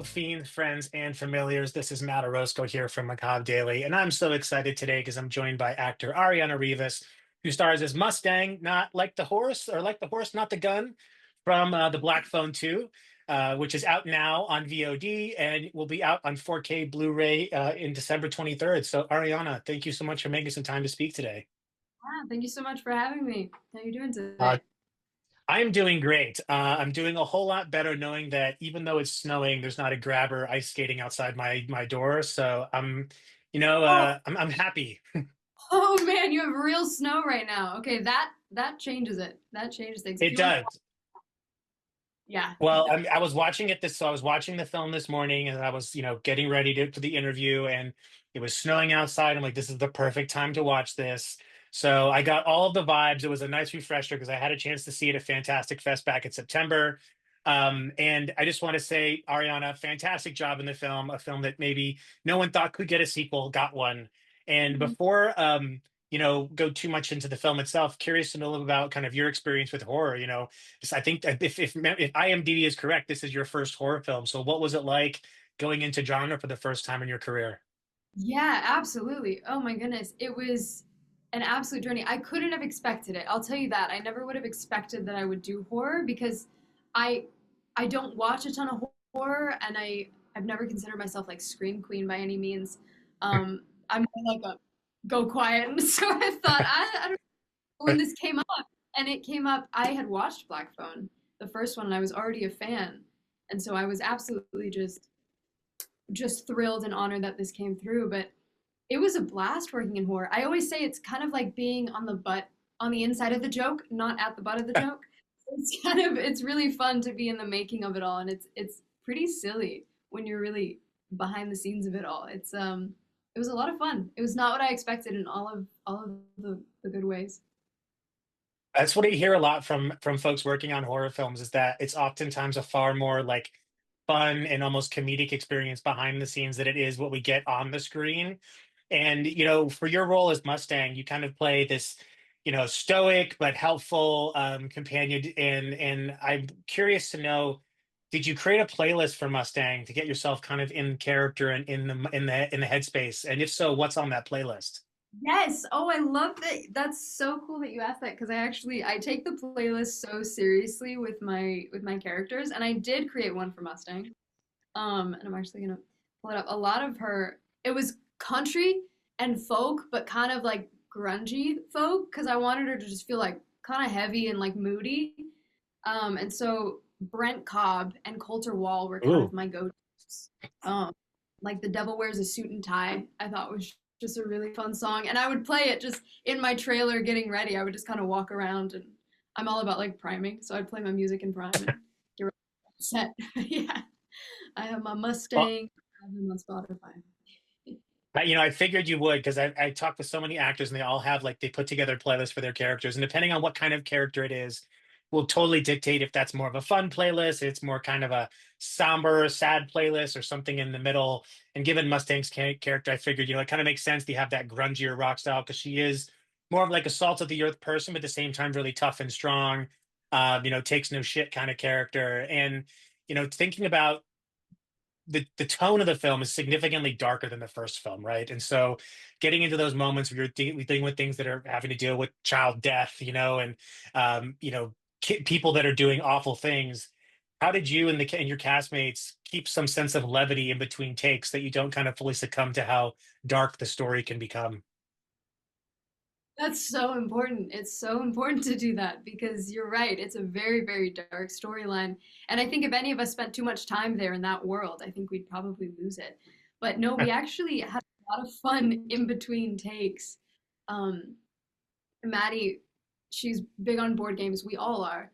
fiends, friends, and familiars. This is Matt Orozco here from Macabre Daily, and I'm so excited today because I'm joined by actor Arianna Rivas, who stars as Mustang, not like the horse, or like the horse, not the gun, from the Black Phone 2, which is out now on VOD and will be out on 4K Blu-ray in December 23rd. So, Ariana, thank you so much for making some time to speak today. Yeah, thank you so much for having me. How you doing Uh, today? I'm doing great. I'm doing a whole lot better knowing that even though it's snowing, there's not a grabber ice skating outside my door. So Oh, I'm happy. oh man, you have real snow right now. Okay, that changes it. That changes things. If It you want to, does. yeah, Well, I was watching it this, so I was watching the film this morning, and I was, getting ready for the interview, and it was snowing outside. I'm like, this is the perfect time to watch this. So I got all of the vibes. It was a nice refresher because I had a chance to see it at Fantastic Fest back in September. And I just want to say, Ariana, fantastic job in the film, a film that maybe no one thought could get a sequel, got one. And Mhm. before go too much into the film itself, curious to know a little about kind of your experience with horror. I think that if IMDb is correct, this is your first horror film. So what was it like going into genre for the first time in your career? Yeah, absolutely. Oh my goodness, it was an absolute journey. I couldn't have expected it. I'll tell you that. I never would have expected that I would do horror because I I don't watch a ton of horror, and I've never considered myself like scream queen by any means. I'm more like a go quiet, and so I thought I don't when this came up, and it came up, I had watched Black Phone, the first one, and I was already a fan, and so I was absolutely just thrilled and honored that this came through. But it was a blast working in horror. I always say it's kind of like being on the inside of the joke, not at the butt of the joke. It's really fun to be in the making of it all, and it's pretty silly when you're really behind the scenes of it all. It was a lot of fun. It was not what I expected in all of the good ways. That's what I hear a lot from folks working on horror films is that it's oftentimes a far more like fun and almost comedic experience behind the scenes than it is what we get on the screen. And for your role as Mustang, you kind of play this, stoic but helpful companion. And I'm curious to know, did you create a playlist for Mustang to get yourself kind of in character and in the headspace? And if so, what's on that playlist? Yes. Oh, I love that. That's so cool that you asked that because I take the playlist so seriously with my characters, and I did create one for Mustang. And I'm actually gonna pull it up. A lot of her, it was country and folk, but kind of like grungy folk because I wanted her to just feel like kind of heavy and like moody. And so Brent Cobb and Coulter Wall were kind of Ooh. my go-tos. Um, like The Devil Wears a Suit and Tie, I thought was just a really fun song. And I would play it just in my trailer getting ready. I would just kind of walk around, and I'm all about like priming. So I'd play my music and prime and get ready for the set. Yeah. I have my Well, Mustang. I have him on Spotify. I figured you would because I talked with so many actors and they all have like they put together playlists for their characters. And depending on what kind of character it is, will totally dictate if that's more of a fun playlist, it's more kind of a somber, sad playlist, or something in the middle. And given Mustang's character, I figured, it kind of makes sense to have that grungier rock style because she is more of like a salt of the earth person, but at the same time, really tough and strong, takes no shit kind of character. And, thinking about the tone of the film is significantly darker than the first film, right? And so, getting into those moments where you're dealing with things that are having to deal with child death, and people that are doing awful things. How did you and your castmates keep some sense of levity in between takes that you don't kind of fully succumb to how dark the story can become? That's so important. It's so important to do that because you're right. It's a very, very dark storyline. And I think if any of us spent too much time there in that world, I think we'd probably lose it. But no, we actually had a lot of fun in between takes. Um, Maddie, she's big on board games. We all are.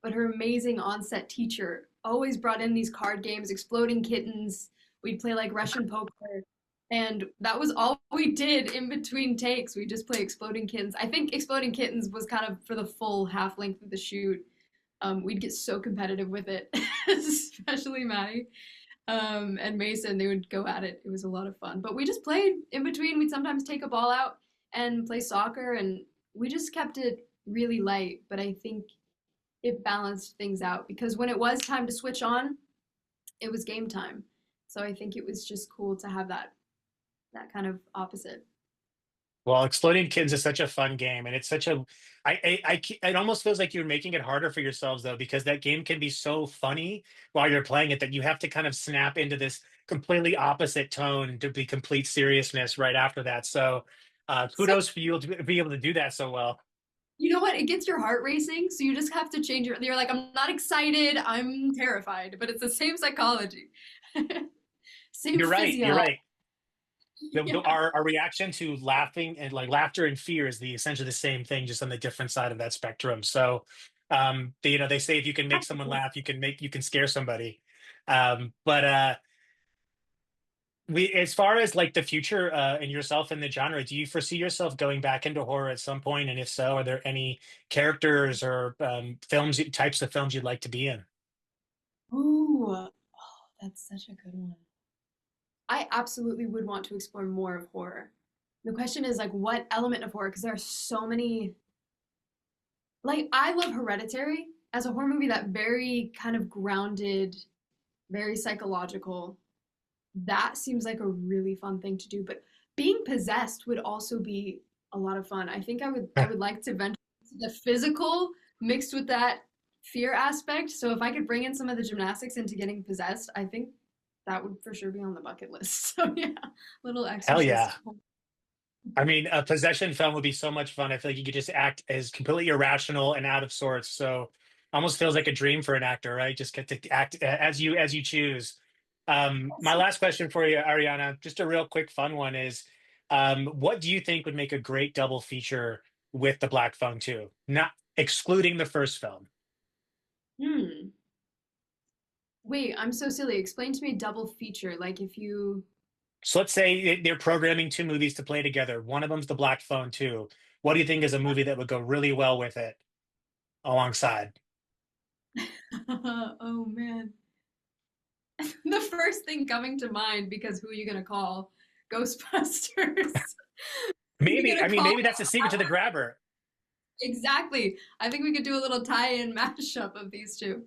But her amazing on-set teacher always brought in these card games, Exploding Kittens. We'd play like Russian poker. And that was all we did in between takes. We just play Exploding Kittens. I think Exploding Kittens was kind of for the full half length of the shoot. We'd get so competitive with it, especially Maddie and Mason. They would go at it. It was a lot of fun. But we just played in between. We'd sometimes take a ball out and play soccer, and we just kept it really light. But I think it balanced things out because when it was time to switch on, it was game time. So I think it was just cool to have that kind of opposite. Well, Exploding Kids is such a fun game, and it's such a, it almost feels like you're making it harder for yourselves though, because that game can be so funny while you're playing it that you have to kind of snap into this completely opposite tone to be complete seriousness right after that. So, So kudos for you to be able to do that so well. you know what? It gets your heart racing, so you just have to change your. You're like, I'm not excited, I'm terrified, but it's the same psychology, same You're right. You're physiology. right. Yeah, Our reaction to laughing and like laughter and fear is the essentially the same thing, just on the different side of that spectrum. So, they say if you can make someone laugh, you can scare somebody. But we, as far as like the future and yourself in the genre, do you foresee yourself going back into horror at some point? And if so, are there any characters or types of films you'd like to be in? ooh, oh, that's such a good one. I absolutely would want to explore more of horror. The question is like what element of horror because there are so many like I love Hereditary as a horror movie that very kind of grounded, very psychological. That seems like a really fun thing to do, but being possessed would also be a lot of fun. I think I would like to venture into the physical mixed with that fear aspect. So if I could bring in some of the gymnastics into getting possessed, I think that would for sure be on the bucket list. So yeah, little Hell yeah. exorcist. I mean, a possession film would be so much fun. I feel like you could just act as completely irrational and out of sorts. So almost feels like a dream for an actor, right? Just get to act as you choose. My last question for you, Ariana, just a real quick fun one is, what do you think would make a great double feature with the Black Phone 2? Not excluding the first film. Hmm. Wait, I'm so silly. Explain to me double feature. Like if you So let's say they're programming two movies to play together. One of them's the Black Phone 2. What do you think is a movie that would go really well with it alongside? oh man. The first thing coming to mind because who are you gonna call? Ghostbusters. Who are you Maybe, gonna I mean, call? maybe that's the secret to the grabber. Exactly. I think we could do a little tie-in mashup of these two.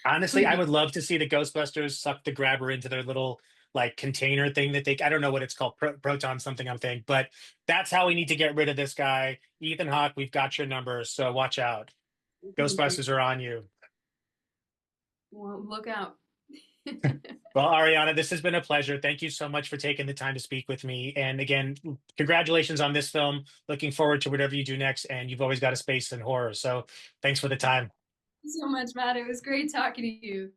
Honestly, I Please. would love to see the Ghostbusters suck the grabber into their little like container thing that I don't know what it's called, proton something, I'm thinking, but that's how we need to get rid of this guy. Ethan Hawke, we've got your number, so watch out. Thank you. Ghostbusters are on you. Well, look out. Well, Ariana, this has been a pleasure. Thank you so much for taking the time to speak with me. And again, congratulations on this film. Looking forward to whatever you do next. And you've always got a space in horror. So thanks for the time. So much, Matt. It was great talking to you.